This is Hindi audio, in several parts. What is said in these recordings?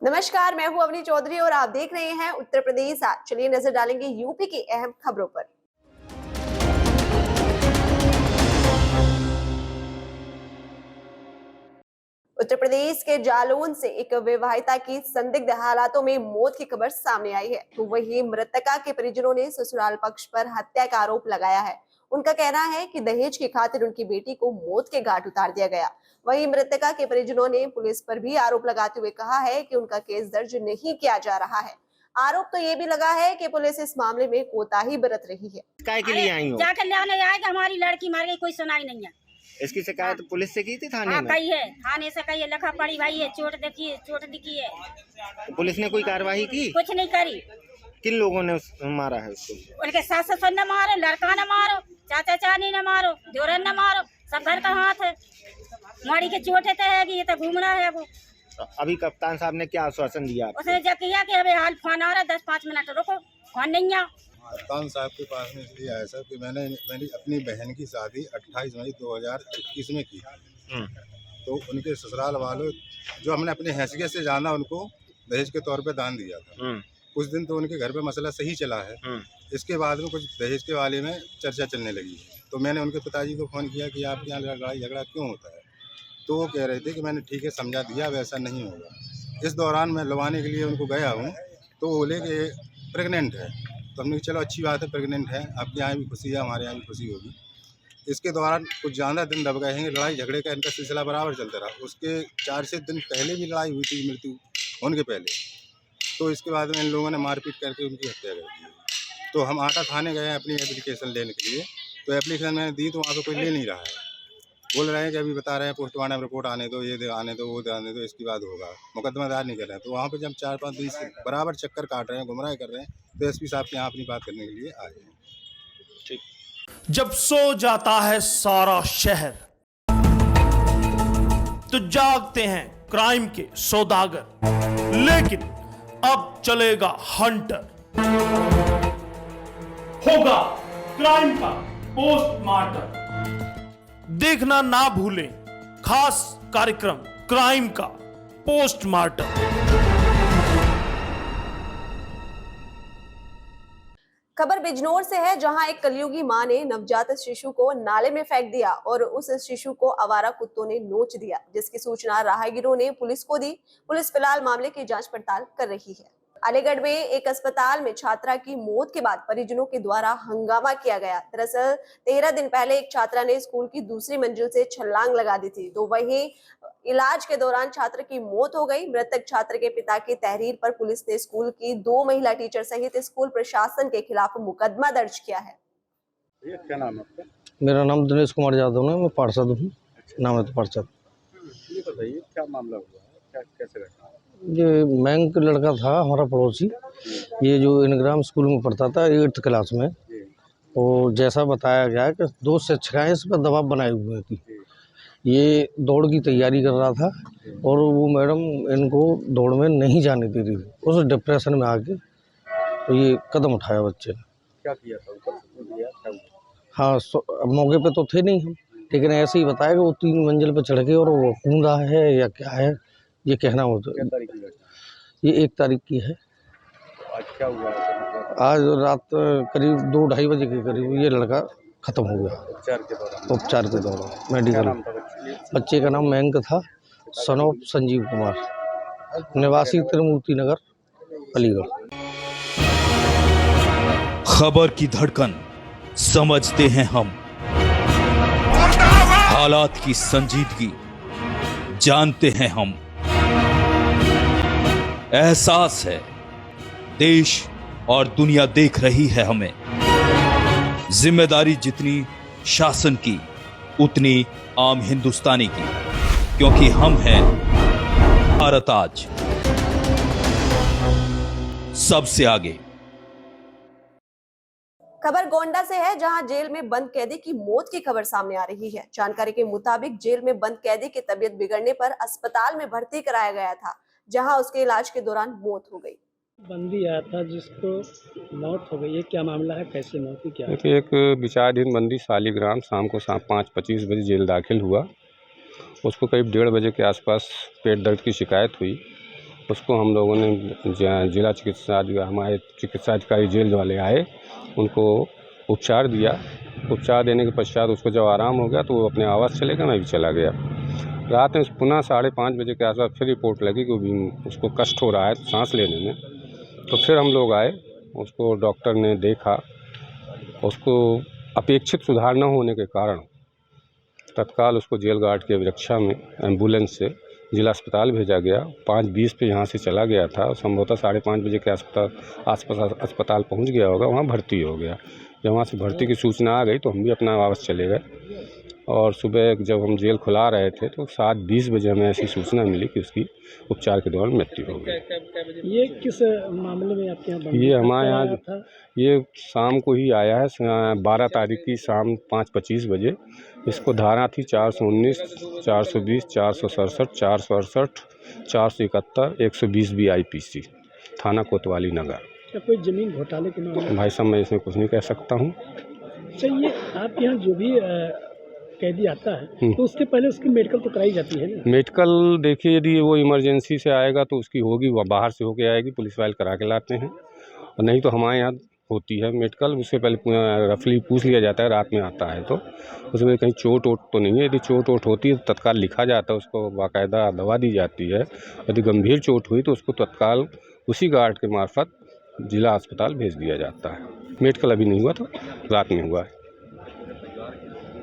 नमस्कार, मैं हूं अवनी चौधरी और आप देख रहे हैं उत्तर प्रदेश आज। चलिए नजर डालेंगे यूपी की अहम खबरों पर। उत्तर प्रदेश के जालौन से एक विवाहिता की संदिग्ध हालातों में मौत की खबर सामने आई है, तो वहीं मृतका के परिजनों ने ससुराल पक्ष पर हत्या का आरोप लगाया है। उनका कहना है कि दहेज की खातिर उनकी बेटी को मौत के घाट उतार दिया गया। वहीं मृतका के परिजनों ने पुलिस पर भी आरोप लगाते हुए कहा है कि उनका केस दर्ज नहीं किया जा रहा है। आरोप तो ये भी लगा है कि पुलिस इस मामले में कोताही बरत रही है। काय के लिए आई हो? जाकर लेने आए कि हमारी लड़की मर गई, कोई सुनाई नहीं है। इसकी शिकायत पुलिस से की थी थाने में? कही है, थाने से कही है, लिखा पड़ी भाई है, चोट दिखी है। तो पुलिस ने कोई कार्रवाई की? कुछ नहीं करी। किन लोगों ने मारा है उसको? उनके सास ससुर न मारो, लड़का न मारो, चाचा चानी न मारो, जोरन न मारो, सब घर का हाथ है। मारी के चोटें तो है, ये तो घूमना है वो। तो अभी कप्तान साहब ने क्या आश्वासन दिया? उसने जब किया कि अभी हाल फोन आ रहा है, 10-5 मिनट रुको, फोन नहीं आ। कप्तान साहब के पास में इसलिए आया सर कि मैंने मेरी अपनी बहन की शादी 28 मई 2021 में की थी। तो उनके ससुराल वालों जो हमने अपनी हैसियत से जाना, उनको दहेज के तौर पे दान दिया था। कुछ दिन तो उनके घर पे मसला सही चला है। इसके बाद में कुछ दहेज के वाले में चर्चा चलने लगी। तो मैंने उनके पिताजी को फ़ोन किया कि आपके यहाँ लड़ाई झगड़ा क्यों होता है। तो वो कह रहे थे कि मैंने ठीक है समझा दिया, वैसा नहीं होगा। इस दौरान मैं लवाने के लिए उनको गया हूँ, तो वो बोले कि प्रेग्नेंट है। तो हमने चलो अच्छी बात है, प्रेग्नेंट है, आपके यहाँ भी खुशी है, हमारे यहाँ भी खुशी होगी। इसके दौरान कुछ ज़्यादा दिन दब गए हैं। लड़ाई झगड़े का इनका सिलसिला बराबर चलता रहा। उसके 4 से दिन पहले भी लड़ाई हुई थी, मृत्यु होने के पहले। तो इसके बाद में इन लोगों ने मारपीट करके उनकी हत्या कर दी। तो हम आटा थाने गए हैं अपनी एप्लीकेशन लेने के लिए। तो एप्लीकेशन मैंने दी, तो वहाँ पर कोई ले नहीं रहा है। बोल रहे हैं कि अभी बता रहे हैं पोस्टमार्टम रिपोर्ट आने दो, ये आने दो, वो आने दो, इसके बाद होगा। मुकदमा दायर नहीं कर रहे हैं। तो वहाँ पे जब 4-5 दिन से बराबर चक्कर काट रहे हैं, गुमराह कर रहे हैं, तो एसपी साहब के यहाँ अपनी बात करने के लिए आए हैं। ठीक। जब सो जाता है सारा शहर, तो जागते हैं क्राइम के सौदागर। लेकिन अब चलेगा हंटर, होगा क्राइम का पोस्टमार्टम। देखना ना भूलें खास कार्यक्रम क्राइम का पोस्टमार्टम। खबर बिजनौर से है, जहां एक कलयुगी मां ने नवजात शिशु को नाले में फेंक दिया और उस शिशु को आवारा कुत्तों ने नोच दिया, जिसकी सूचना राहगीरों ने पुलिस को दी। पुलिस फिलहाल मामले की जांच पड़ताल कर रही है। अलीगढ़ में एक अस्पताल में छात्रा की मौत के बाद परिजनों के द्वारा हंगामा किया गया। दरअसल 13 दिन पहले एक छात्रा ने स्कूल की दूसरी मंजिल से छलांग लगा दी थी, तो वहीं इलाज के दौरान छात्र की मौत हो गई। मृतक छात्र के पिता की तहरीर पर पुलिस ने स्कूल की 2 महिला टीचर सहित स्कूल प्रशासन के खिलाफ मुकदमा दर्ज किया है। क्या नाम है आपका? मेरा नाम दिनेश कुमार यादव है, मैं पार्षद हूँ। नाम है तो पार्षद। ये बताइए क्या मामला हुआ है, क्या कैसे घटना? ये मैंग लड़का था हमारा पड़ोसी, ये जो इनग्राम स्कूल में पढ़ता था 8th क्लास में। और जैसा बताया गया है कि 2 शिक्षिकाएँ इस पर दबाव बनाए हुए थी। ये दौड़ की तैयारी कर रहा था और वो मैडम इनको दौड़ में नहीं जाने दे रही थी। उस डिप्रेशन में आके तो ये कदम उठाया बच्चे ने। क्या किया था? ऊपर से दिया था? हाँ, मौके पे तो थे नहीं हम, लेकिन ऐसे ही बताया कि वो 3 मंजिल पर चढ़ के और वो कूदा है या क्या है, ये कहना हो। तो ये 1 तारीख की है। आज क्या हुआ है? आज रात करीब 2-2:30 बजे के करीब ये लड़का ख़त्म हो गया उपचार के दौरान मेडिकल। बच्चे का नाम मयंक था, सन ऑफ संजीव कुमार, निवासी त्रिमूर्ति नगर, अलीगढ़। खबर की धड़कन समझते हैं हम, हालात की संजीदगी जानते हैं हम। एहसास है देश और दुनिया देख रही है हमें। जिम्मेदारी जितनी शासन की, उतनी आम हिंदुस्तानी की, क्योंकि हम हैं भारत आज, सबसे आगे। खबर गोंडा से है, जहां जेल में बंद कैदी की मौत की खबर सामने आ रही है। जानकारी के मुताबिक जेल में बंद कैदी की तबीयत बिगड़ने पर अस्पताल में भर्ती कराया गया था, जहां उसके इलाज के दौरान मौत हो गई। बंदी आया था जिसको मौत हो गई, ये क्या मामला है, कैसे मौत हुई, क्या? देखिए, एक विचाराधीन बंदी शालिग्राम शाम को 5:25 बजे जेल दाखिल हुआ। उसको करीब 1:30 बजे के आसपास पेट दर्द की शिकायत हुई, उसको हम लोगों ने जिला चिकित्सा हमारे चिकित्सा अधिकारी जेल वाले आए, उनको उपचार दिया। उपचार देने के पश्चात उसको जब आराम हो गया तो वो अपने आवास चले गया, मैं भी चला गया। रात में पुनः 5:30 बजे के आसपास फिर रिपोर्ट लगी कि उसको कष्ट हो रहा है सांस लेने में। तो फिर हम लोग आए, उसको डॉक्टर ने देखा, उसको अपेक्षित सुधार न होने के कारण तत्काल उसको जेल गार्ड की अभिरक्षा में एम्बुलेंस से जिला अस्पताल भेजा गया। 5:20 पे यहाँ से चला गया था, संभवतः 5:30 बजे के आसपास अस्पताल पहुँच गया होगा, वहाँ भर्ती हो गया। जब वहाँ से भर्ती की सूचना आ गई तो हम भी अपना आवास चले गए और सुबह जब हम जेल खुला रहे थे तो 7:20 बजे हमें ऐसी सूचना मिली कि उसकी उपचार के दौरान मृत्यु हो गई। ये किस मामले में आपके यहाँ ये हमारे यहाँ था? ये शाम को ही आया है, 12 तारीख की शाम 5:25 बजे। इसको धारा थी 419, 420, 467, 468, 471, 120 BIPC, थाना कोतवाली नगर। क्या कोई जमीन घोटाले के मामले? भाई साहब मैं इसमें कुछ नहीं कह सकता हूँ। अच्छा, ये आपके यहाँ जो भी कैदी आता है तो उसके पहले उसकी मेडिकल तो कराई जाती है ना? मेडिकल देखिए, यदि वो इमरजेंसी से आएगा तो उसकी होगी, वह बाहर से होके आएगी, पुलिस फाइल करा के लाते हैं, और नहीं तो हमारे यहाँ होती है मेडिकल। उससे पहले रफली पूछ लिया जाता है, रात में आता है तो उसमें कहीं चोट वोट तो नहीं है। यदि चोट वोट होती है तो तत्काल लिखा जाता है, उसको बाकायदा दवा दी जाती है। यदि गंभीर चोट हुई तो उसको तत्काल उसी गार्ड के मार्फत जिला अस्पताल भेज दिया जाता है। मेडिकल अभी नहीं हुआ, तो रात में हुआ है।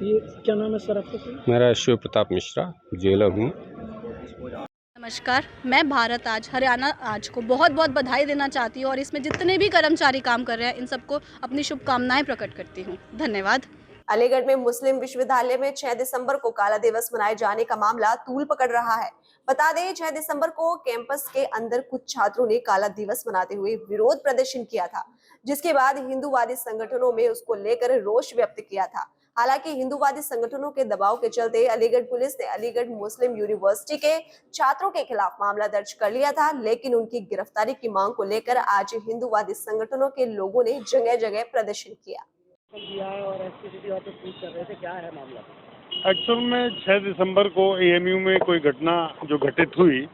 ये क्या नाम है सर आपका? मेरा शिव प्रताप मिश्रा, जेलर हूँ। नमस्कार, मैं भारत आज हरियाणा आज को बहुत बहुत बधाई देना चाहती हूँ और इसमें जितने भी कर्मचारी काम कर रहे हैं इन सबको अपनी शुभकामनाएं प्रकट करती हूँ। धन्यवाद। अलीगढ़ में मुस्लिम विश्वविद्यालय में 6 दिसंबर को काला दिवस मनाए जाने का मामला तूल पकड़ रहा है। बता दें 6 दिसंबर को कैंपस के अंदर कुछ छात्रों ने काला दिवस मनाते हुए विरोध प्रदर्शन किया था, जिसके बाद हिंदूवादी संगठनों में उसको लेकर रोष व्यक्त किया था। हालांकि हिंदूवादी संगठनों के दबाव के चलते अलीगढ़ पुलिस ने अलीगढ़ मुस्लिम यूनिवर्सिटी के छात्रों के खिलाफ मामला दर्ज कर लिया था, लेकिन उनकी गिरफ्तारी की मांग को लेकर आज हिंदूवादी संगठनों के लोगों ने जगह जगह प्रदर्शन किया। और एसपीसीबी वाले पूछ कर रहे थे, क्या है मामला? एक्चुअल में 6 दिसंबर को एएमयू में कोई घटना जो घटित हुई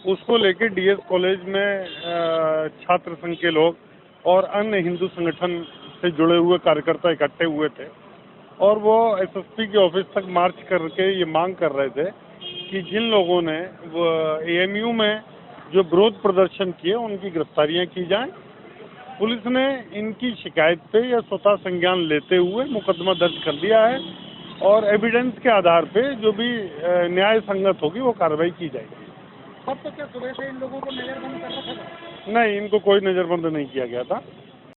उसको लेकर डीएस कॉलेज में छात्र संघ के लोग और अन्य हिंदू संगठन से जुड़े हुए कार्यकर्ता इकट्ठे हुए थे और वो एसएसपी के ऑफिस तक मार्च करके ये मांग कर रहे थे कि जिन लोगों ने वो एएमयू में जो विरोध प्रदर्शन किए उनकी गिरफ्तारियां की जाएं। पुलिस ने इनकी शिकायत पे या स्वतः संज्ञान लेते हुए मुकदमा दर्ज कर दिया है और एविडेंस के आधार पे जो भी न्याय संगत होगी वो कार्रवाई की जाएगी। अब तो क्या सुबह से इन लोगों को नजरबंद कर रखा था? नहीं, इनको कोई नजरबंद नहीं किया गया था।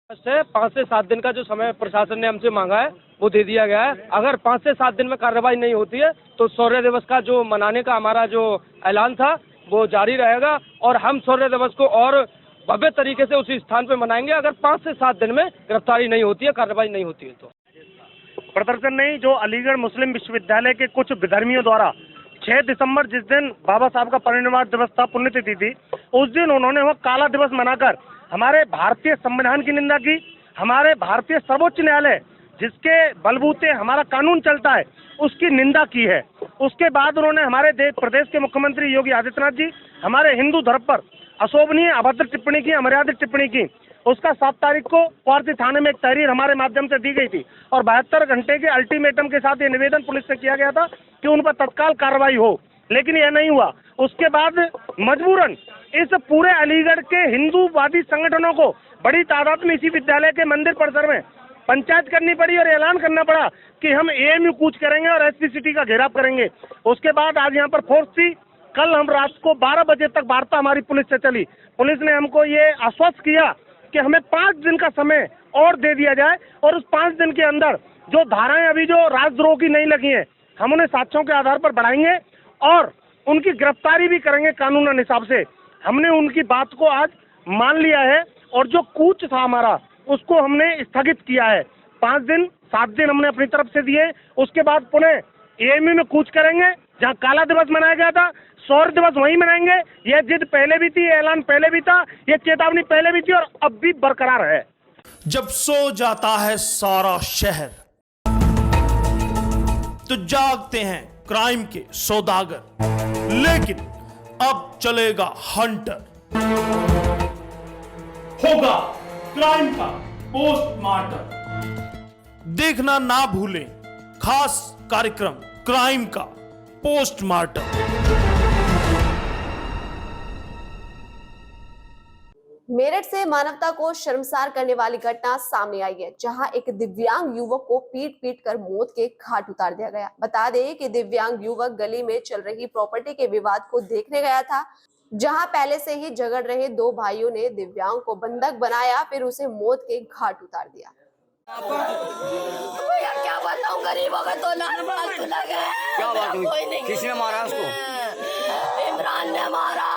5 से 7 दिन का जो समय प्रशासन ने हमसे मांगा है वो दे दिया गया है। अगर 5 से 7 दिन में कार्रवाई नहीं होती है तो शौर्य दिवस का जो मनाने का हमारा जो ऐलान था वो जारी रहेगा और हम शौर्य दिवस को और भव्य तरीके से उसी स्थान पे मनाएंगे अगर 5 से 7 दिन में गिरफ्तारी नहीं होती है, कार्रवाई नहीं होती है। तो प्रदर्शन नहीं, जो अलीगढ़ मुस्लिम विश्वविद्यालय के कुछ विधर्मियों द्वारा 6 दिसंबर जिस दिन बाबा साहब का परिनिर्वाण दिवस था, पुण्यतिथि थी, उस दिन उन्होंने वो काला दिवस मनाकर हमारे भारतीय संविधान की निंदा की, हमारे भारतीय सर्वोच्च न्यायालय जिसके बलबूते हमारा कानून चलता है उसकी निंदा की है। उसके बाद उन्होंने हमारे प्रदेश के मुख्यमंत्री योगी आदित्यनाथ जी हमारे हिंदू धर्म पर अशोभनीय अभद्र टिप्पणी की, अमर्यादित टिप्पणी की। उसका 7 तारीख को क्वार्ती थाने में एक तहरीर हमारे माध्यम से दी गई थी और 72 घंटे के अल्टीमेटम के साथ ये निवेदन पुलिस से किया गया था कि उन पर तत्काल कार्रवाई हो, लेकिन यह नहीं हुआ। उसके बाद मजबूरन इस पूरे अलीगढ़ के हिंदूवादी संगठनों को बड़ी तादाद में इसी विद्यालय के मंदिर परिसर में पंचायत करनी पड़ी और ऐलान करना पड़ा कि हम एएमयू कूच करेंगे और एसपी सिटी का घेराव करेंगे। उसके बाद आज यहाँ पर फोर्स थी। कल हम रात को 12 बजे तक वार्ता हमारी पुलिस से चली। पुलिस ने हमको ये आश्वस्त किया कि हमें 5 दिन का समय और दे दिया जाए और उस 5 दिन के अंदर जो धाराएं अभी जो राजद्रोह की नहीं लगी हैं हम उन्हें साक्ष्यों के आधार पर बढ़ाएंगे और उनकी गिरफ्तारी भी करेंगे कानूनन हिसाब से। हमने उनकी बात को आज मान लिया है और जो कूच था हमारा उसको हमने स्थगित किया है। 5 दिन 7 दिन हमने अपनी तरफ से दिए। उसके बाद पुनः एएमयू में कूच करेंगे जहाँ काला दिवस मनाया गया था, शौर्य दिवस वहीं मनाएंगे। यह जिद पहले भी थी, ऐलान पहले भी था, यह चेतावनी पहले भी थी और अब भी बरकरार है। जब सो जाता है सारा शहर तो जागते हैं क्राइम के सौदागर, लेकिन अब चलेगा हंटर। होगा क्राइम का पोस्टमार्टम। देखना ना भूलें खास कार्यक्रम क्राइम का पोस्टमार्टम। मेरठ से मानवता को शर्मसार करने वाली घटना सामने आई है, जहां एक दिव्यांग युवक को पीट कर मौत के घाट उतार दिया गया। बता दें कि दिव्यांग युवक गली में चल रही प्रॉपर्टी के विवाद को देखने गया था, जहां पहले से ही झगड़ रहे दो भाइयों ने दिव्यांग को बंधक बनाया, फिर उसे मौत के घाट उतार दिया। क्या बताऊं, गरीबों का तो लाल फालतू लगे। क्या बात हुई? किसने मारा उसको? इमरान ने मारा।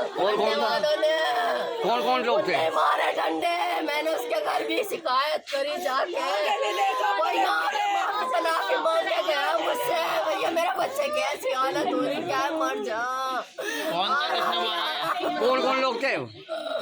कौन कौन लोग थे? मारे डंडे। मैंने उसके घर भी शिकायत करी जाके। वो यहाँ पे बना के मार के गया मुझसे। भैया मेरे बच्चे की ऐसी हालत हो रही, क्या मर जा। कौन कौन लोग थे?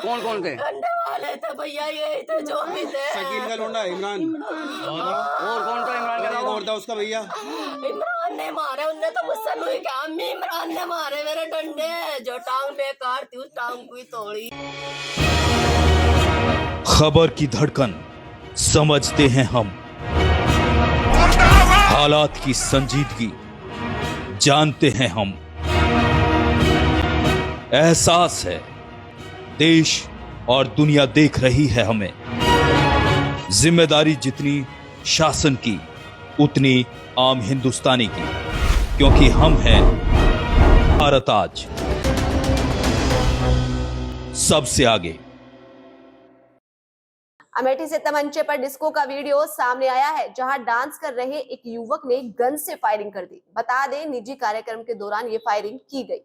कौन कौन थे? डंडे वाले थे भैया, यही थे जो भी थे। शकील का लोंडा इमरान। और कौन था इमरान का? और था उसका भैया। इमरान ने मारे, उनने तो मुझसे नहीं कहा, अम्मी इमरान ने मारे मेरे डंडे। जो टांग बेकार थी उस टांग को ही तोड़ी। खबर की धड़कन समझते हैं हम, हालात की संजीदगी जानते हैं हम। एहसास है देश और दुनिया देख रही है हमें। जिम्मेदारी जितनी शासन की, उतनी आम हिंदुस्तानी की, क्योंकि हम हैं भारत आज, सबसे आगे। अमेठी से तमंचे पर डिस्को का वीडियो सामने आया है, जहां डांस कर रहे एक युवक ने गन से फायरिंग कर दी। बता दें निजी कार्यक्रम के दौरान ये फायरिंग की गई।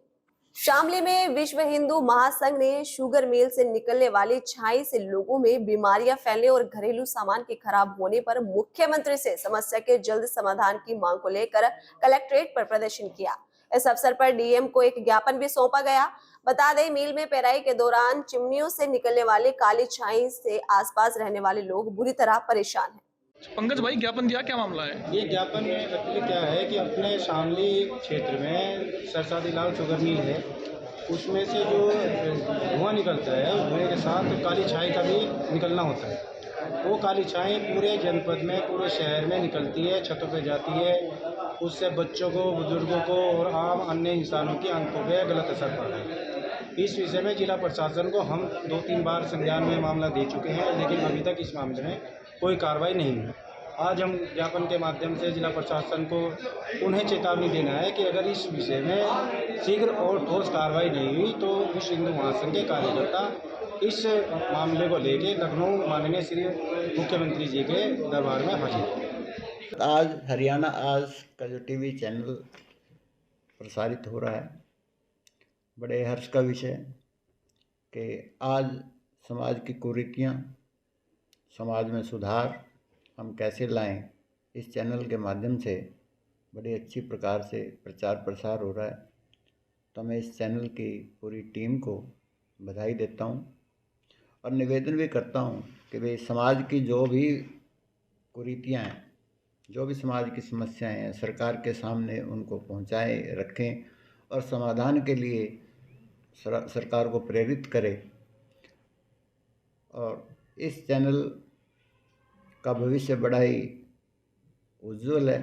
शामली में विश्व हिंदू महासंघ ने शुगर मिल से निकलने वाली छाई से लोगों में बीमारियां फैलने और घरेलू सामान के खराब होने पर मुख्यमंत्री से समस्या के जल्द समाधान की मांग को लेकर कलेक्ट्रेट पर प्रदर्शन किया। इस अवसर पर डीएम को एक ज्ञापन भी सौंपा गया। बता दें मिल में पेराई के दौरान चिमनियों से निकलने वाली काली छाई से आसपास रहने वाले लोग बुरी तरह परेशान हैं। पंकज भाई ज्ञापन दिया, क्या मामला है? ये ज्ञापन में एक्चुअली क्या है कि अपने शामली क्षेत्र में सरसादी लाल शुगर मिल है, उसमें से जो धुआं निकलता है उस धुएं के साथ काली छाई का भी निकलना होता है। वो काली छाई पूरे जनपद में, पूरे शहर में निकलती है, छतों पे जाती है। उससे बच्चों को, बुजुर्गों को और आम अन्य इंसानों की आंखों पे गलत असर पड़ रहा है। इस विषय में जिला प्रशासन को हम 2-3 बार संज्ञान में मामला दे चुके हैं, लेकिन अभी तक इस मामले में कोई कार्रवाई नहीं हुई। आज हम ज्ञापन के माध्यम से जिला प्रशासन को उन्हें चेतावनी देना है कि अगर इस विषय में शीघ्र और ठोस कार्रवाई नहीं हुई तो विश्व हिंदू महासंघ के कार्यकर्ता इस मामले को लेकर लखनऊ माननीय श्री मुख्यमंत्री जी के दरबार में हाजिर। आज हरियाणा आज का जो टीवी चैनल प्रसारित हो रहा है, बड़े हर्ष का विषय कि आज समाज की कुरीतियाँ, समाज में सुधार हम कैसे लाएं, इस चैनल के माध्यम से बड़ी अच्छी प्रकार से प्रचार प्रसार हो रहा है। तो मैं इस चैनल की पूरी टीम को बधाई देता हूं और निवेदन भी करता हूं कि वे समाज की जो भी कुरीतियाँ हैं, जो भी समाज की समस्याएं हैं, सरकार के सामने उनको पहुंचाएं, रखें और समाधान के लिए सरकार को प्रेरित करें। और इस चैनल का भविष्य बड़ा ही उज्जवल है।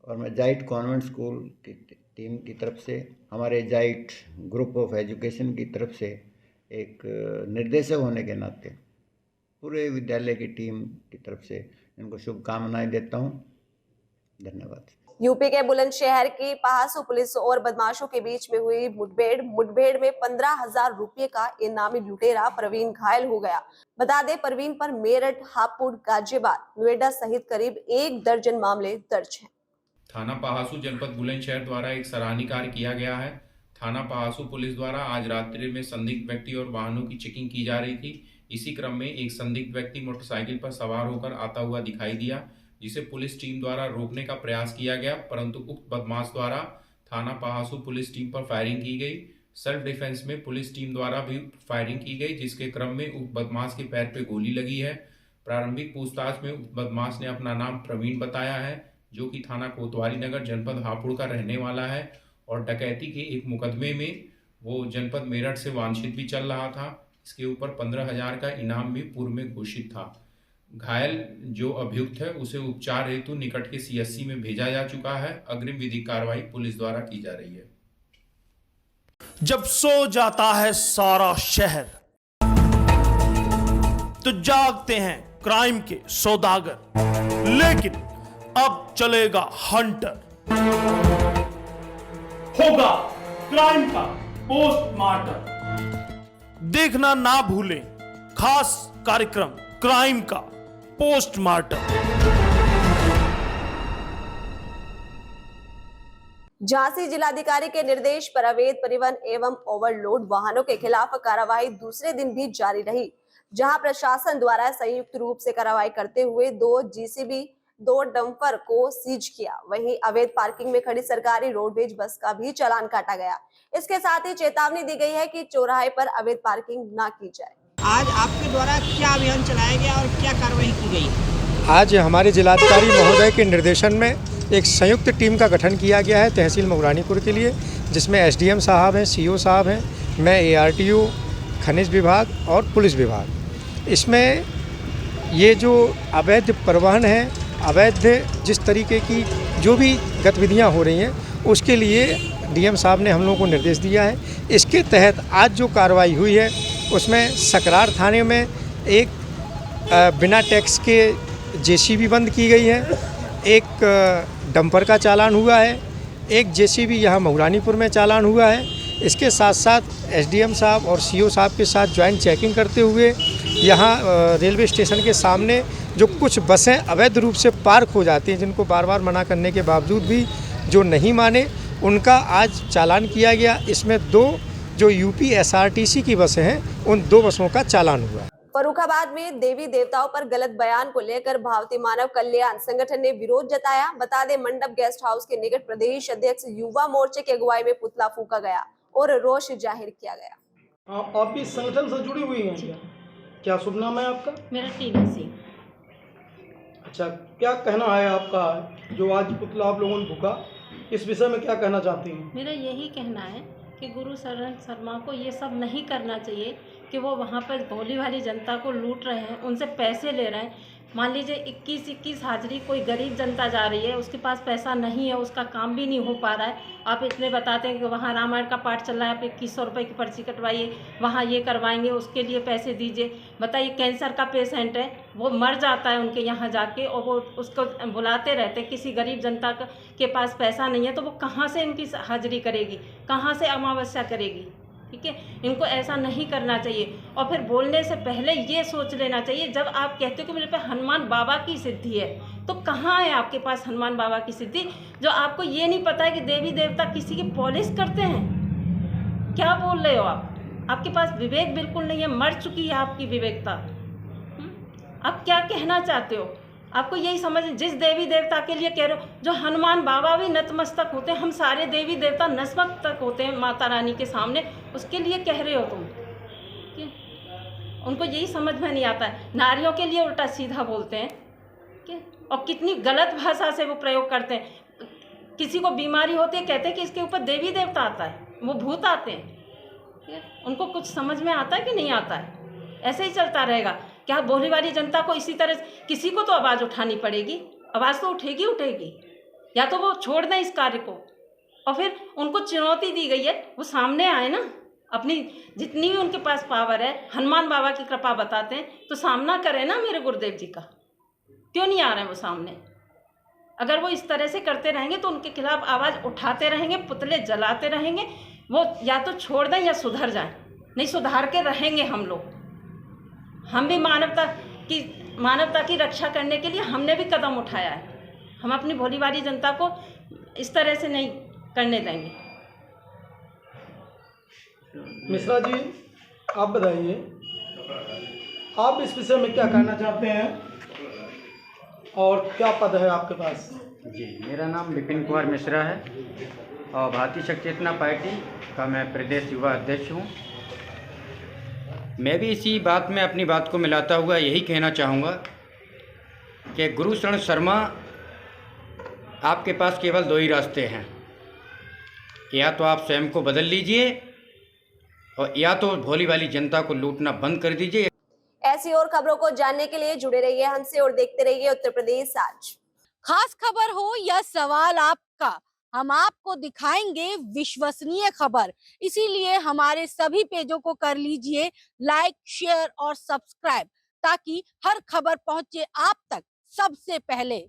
और मैं जाइट कॉन्वेंट स्कूल की टीम की तरफ से, हमारे जाइट ग्रुप ऑफ एजुकेशन की तरफ से एक निर्देशक होने के नाते पूरे विद्यालय की टीम की तरफ से इनको शुभकामनाएं देता हूं। धन्यवाद। यूपी के बुलंदशहर की पहासू पुलिस और बदमाशों के बीच में हुई मुठभेड़ में 15,000 रुपये का इनामी लुटेरा प्रवीण घायल हो गया। बता दें प्रवीण पर मेरठ, हापुड़, गाजियाबाद, नोएडा सहित करीब 1 दर्जन मामले दर्ज हैं। थाना पहासू जनपद बुलंदशहर द्वारा एक सराहनीय कार्य किया गया है। थाना पहासू पुलिस द्वारा आज रात्रि में संदिग्ध व्यक्ति और वाहनों की चेकिंग की जा रही थी। इसी क्रम में एक संदिग्ध व्यक्ति मोटरसाइकिल पर सवार होकर आता हुआ दिखाई दिया, जिसे पुलिस टीम द्वारा रोकने का प्रयास किया गया, परंतु उक्त बदमाश द्वारा थाना पहासू पुलिस टीम पर फायरिंग की गई। सेल्फ डिफेंस में पुलिस टीम द्वारा भी फायरिंग की गई, जिसके क्रम में उक्त बदमाश के पैर पे गोली लगी है। प्रारंभिक पूछताछ में उक्त बदमाश ने अपना नाम प्रवीण बताया है, जो कि थाना कोतवाली नगर जनपद हापुड़ का रहने वाला है और डकैती के एक मुकदमे में वो जनपद मेरठ से वांछित भी चल रहा था। इसके ऊपर 15,000 का इनाम भी पूर्व में घोषित था। घायल जो अभियुक्त है उसे उपचार हेतु निकट के CSC में भेजा जा चुका है। अग्रिम विधिक कार्रवाई पुलिस द्वारा की जा रही है। जब सो जाता है सारा शहर तो जागते हैं क्राइम के सौदागर, लेकिन अब चलेगा हंटर। होगा क्राइम का पोस्टमार्टम। देखना ना भूलें खास कार्यक्रम क्राइम का पोस्टमार्टम। झांसी जिलाधिकारी के निर्देश पर अवैध परिवहन एवं ओवरलोड वाहनों के खिलाफ कार्रवाई दूसरे दिन भी जारी रही, जहां प्रशासन द्वारा संयुक्त रूप से कार्रवाई करते हुए 2 GCB 2 डंपर को सीज किया। वहीं अवैध पार्किंग में खड़ी सरकारी रोडवेज बस का भी चालान काटा गया। इसके साथ ही चेतावनी दी गई है कि चौराहे पर अवैध पार्किंग न की जाए। आज आपके द्वारा क्या अभियान चलाया गया और क्या कार्रवाई की गई? आज हमारे जिलाधिकारी महोदय के निर्देशन में एक संयुक्त टीम का गठन किया गया है तहसील मऊरानीपुर के लिए, जिसमें SDM साहब हैं, CO साहब हैं, मैं ARTO, खनिज विभाग और पुलिस विभाग। इसमें ये जो अवैध परिवहन है, अवैध जिस तरीके की जो भी गतिविधियां हो रही हैं उसके लिए DM साहब ने हम लोगों को निर्देश दिया है। इसके तहत आज जो कार्रवाई हुई है उसमें सकरार थाने में एक बिना टैक्स के JCB बंद की गई है, एक डंपर का चालान हुआ है, एक JCB यहाँ मऊरानीपुर में चालान हुआ है। इसके साथ साथ SDM साहब और CO साहब के साथ ज्वाइंट चेकिंग करते हुए यहाँ रेलवे स्टेशन के सामने जो कुछ बसें अवैध रूप से पार्क हो जाती हैं, जिनको बार बार मना करने के बावजूद भी जो नहीं माने, उनका आज चालान किया गया। इसमें 2 जो UP SRTC की बसें हैं उन 2 बसों का चालान हुआ। फर्रुखाबाद में देवी देवताओं पर गलत बयान को लेकर भारतीय मानव कल्याण संगठन ने विरोध जताया। बता दें, मंडप गेस्ट हाउस के निकट प्रदेश अध्यक्ष युवा मोर्चे की अगुवाई में पुतला फूका गया और रोष जाहिर किया गया। आप भी संगठन से जुड़ी हुई हैं? क्या शुभ नाम है आपका? मेरा टीना सिंह। अच्छा, क्या कहना है आपका जो आज पुतला आप लोगों ने फूका, इस विषय में क्या कहना चाहती हैं? मेरा यही कहना है कि गुरु शरण शर्मा को ये सब नहीं करना चाहिए कि वो वहाँ पर भोली भाली जनता को लूट रहे हैं, उनसे पैसे ले रहे हैं। मान लीजिए 21 हाजिरी कोई गरीब जनता जा रही है, उसके पास पैसा नहीं है, उसका काम भी नहीं हो पा रहा है। आप इतने बताते हैं कि वहाँ रामायण का पाठ चल रहा है, आप 2100 रुपये की पर्ची कटवाइए, वहाँ ये करवाएंगे, उसके लिए पैसे दीजिए। बताइए, कैंसर का पेशेंट है, वो मर जाता है उनके यहाँ जाके और वो उसको बुलाते रहते हैं। किसी गरीब जनता के पास पैसा नहीं है तो वो कहाँ से इनकी हाजिरी करेगी, कहाँ से अमावस्या करेगी? ठीक है, इनको ऐसा नहीं करना चाहिए। और फिर बोलने से पहले ये सोच लेना चाहिए, जब आप कहते हो कि मेरे पे हनुमान बाबा की सिद्धि है, तो कहाँ है आपके पास हनुमान बाबा की सिद्धि, जो आपको ये नहीं पता है कि देवी देवता किसी की पॉलिश करते हैं? क्या बोल रहे हो आप? आपके पास विवेक बिल्कुल नहीं है, मर चुकी है आपकी विवेकता। आप क्या कहना चाहते हो? आपको यही समझ, जिस देवी देवता के लिए कह रहे हो, जो हनुमान बाबा भी नतमस्तक होते हैं, हम सारे देवी देवता नतमस्तक होते हैं माता रानी के सामने, उसके लिए कह रहे हो तुम? उनको यही समझ में नहीं आता है। नारियों के लिए उल्टा सीधा बोलते हैं और कितनी गलत भाषा से वो प्रयोग करते हैं। किसी को बीमारी होती है, कहते हैं कि इसके ऊपर देवी देवता आता है, वो भूत आते हैं। उनको कुछ समझ में आता है कि नहीं आता है? ऐसे ही चलता रहेगा क्या? भोली वाली जनता को इसी तरह, किसी को तो आवाज़ उठानी पड़ेगी, आवाज़ तो उठेगी, या तो वो छोड़ दें इस कार्य को। और फिर उनको चुनौती दी गई है, वो सामने आए ना, अपनी जितनी भी उनके पास पावर है, हनुमान बाबा की कृपा बताते हैं, तो सामना करें ना मेरे गुरुदेव जी का। क्यों नहीं आ रहे हैं वो सामने? अगर वो इस तरह से करते रहेंगे तो उनके खिलाफ आवाज़ उठाते रहेंगे, पुतले जलाते रहेंगे, वो या तो छोड़ दें या सुधर जाएं। नहीं सुधार के रहेंगे हम लोग। हम भी मानवता की रक्षा करने के लिए हमने भी कदम उठाया है। हम अपनी भोली वाली जनता को इस तरह से नहीं करने देंगे। मिश्रा जी, आप बताइए, आप इस विषय में क्या कहना चाहते हैं और क्या पद है आपके पास? जी, मेरा नाम विपिन कुमार मिश्रा है और भारतीय शक्ति चेतना पार्टी का मैं प्रदेश युवा अध्यक्ष हूँ। मैं भी इसी बात में अपनी बात को मिलाता हुआ यही कहना चाहूँगा कि गुरु शरण शर्मा, आपके पास केवल 2 ही रास्ते हैं, या तो आप स्वयं को बदल लीजिए और या तो भोली भाली जनता को लूटना बंद कर दीजिए। ऐसी और खबरों को जानने के लिए जुड़े रहिए हमसे और देखते रहिए उत्तर प्रदेश आज। खास खबर हो या सवाल आपका, हम आपको दिखाएंगे विश्वसनीय खबर। इसीलिए हमारे सभी पेजों को कर लीजिए लाइक, शेयर और सब्सक्राइब, ताकि हर खबर पहुंचे आप तक सबसे पहले।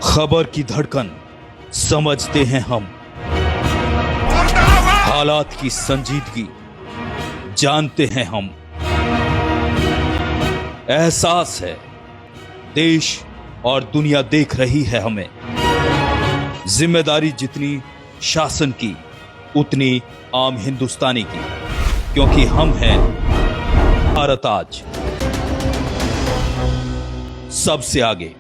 खबर की धड़कन समझते हैं हम, हालात की संजीदगी जानते हैं हम। एहसास है देश और दुनिया देख रही है हमें। जिम्मेदारी जितनी शासन की, उतनी आम हिंदुस्तानी की, क्योंकि हम हैं भारत आज, सबसे आगे।